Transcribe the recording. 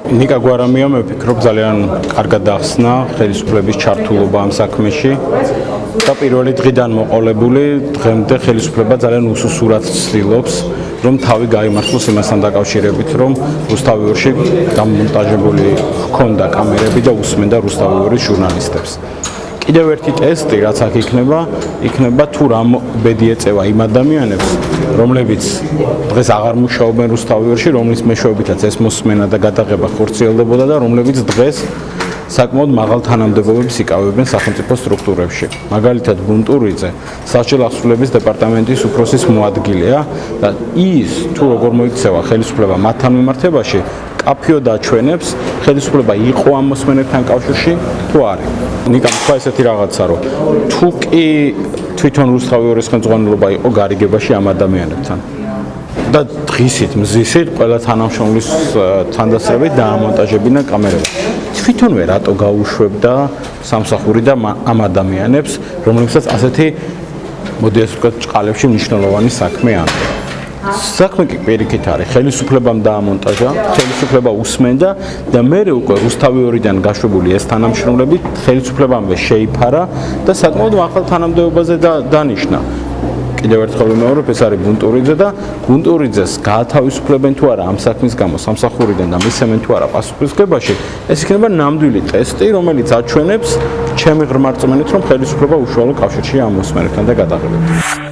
ნიკა გვარამია მე ვფიქრობ ძალიან კარგად ახსნა ხელისუფლების ჩართულობა ამ საქმეში და პირველი დღიდან მოყოლებული დღემდე ხელისუფლება ძალიან უსუსურად ცდილობს რომ თავი გაიმართლოს იმასთან დაკავშირებით რომ რუსთავიორში გამონტაჟებული ჰქონდა კამერები და უსმენდა რუსთავიორის ჟურნალისტებს. კიდევ ერთი ტესტი რაც აქ იქნება თუ რამ ბედი ეწევა იმ ადამიანებს რომლებიც დღეს აღარ მუშაობენ რუსთავიორში, რომლის მეშვეობითაც ეს მოსმენა და გადაღება ხორციელდებოდა და რომლებიც დღეს საკმაოდ მაღალ თანამდებობებს იკავებენ სახელმწიფო სტრუქტურებში. მაგალითად ბუნტურიძე სასჯელ აღსრულების დეპარტამენტის უფროსის მოადგილეა და ის თუ როგორ მოიქცევა ხელისუფლება მათთან მიმართებაში კაფიოდ აჩვენებს ხელისუფლება იყო ამ მოსმენებთან კავშირში თუ არის. ნიკა თქვა ესეთი რაღაცა რომ თუ კი თვითონ რუსთავიორის ხელმძღვანელობა იყო გარიგებაში ამ ადამიანებთან და დღისით მზისით ყველა თანამშრომლის თანდასწრებით დაამონტაჟებინა კამერები. თვითონვე რატო გაუშვებდა სამსახური და ამ ადამიანებს, რომლებსაც ასეთი მოდი ასე ვთქვათ ჭყალებში მნიშვნელოვანი საქმე ამდე. საქმე კი პირიქით არის, ხელისუფლებამ დაამონტაჟა, ხელისუფლება უსმენდა და მე უკვე რუსთავიორიდან გაშვებული ეს თანამშრომლები ხელისუფლებამდე შეიფარა და საკმაოდ მაღალ თანამდებობაზე დანიშნა. კიდევ ერთხელ ვიმეორებ, ეს არის ბუნტურიძე და ბუნტურიძეს გაათავისუფლებენ თუ არა ამ საქმის გამო სამსახურიდან და მისცემენ თუ არა პასუხისმგებაში, ეს იქნება ნამდვილი ტესტი, რომელიც აჩვენებს ჩემი ღრმა რწმენით, რომ ხელისუფლება უშუალო კავშირშია ამ მოსმენებთან და გადაღებებთან.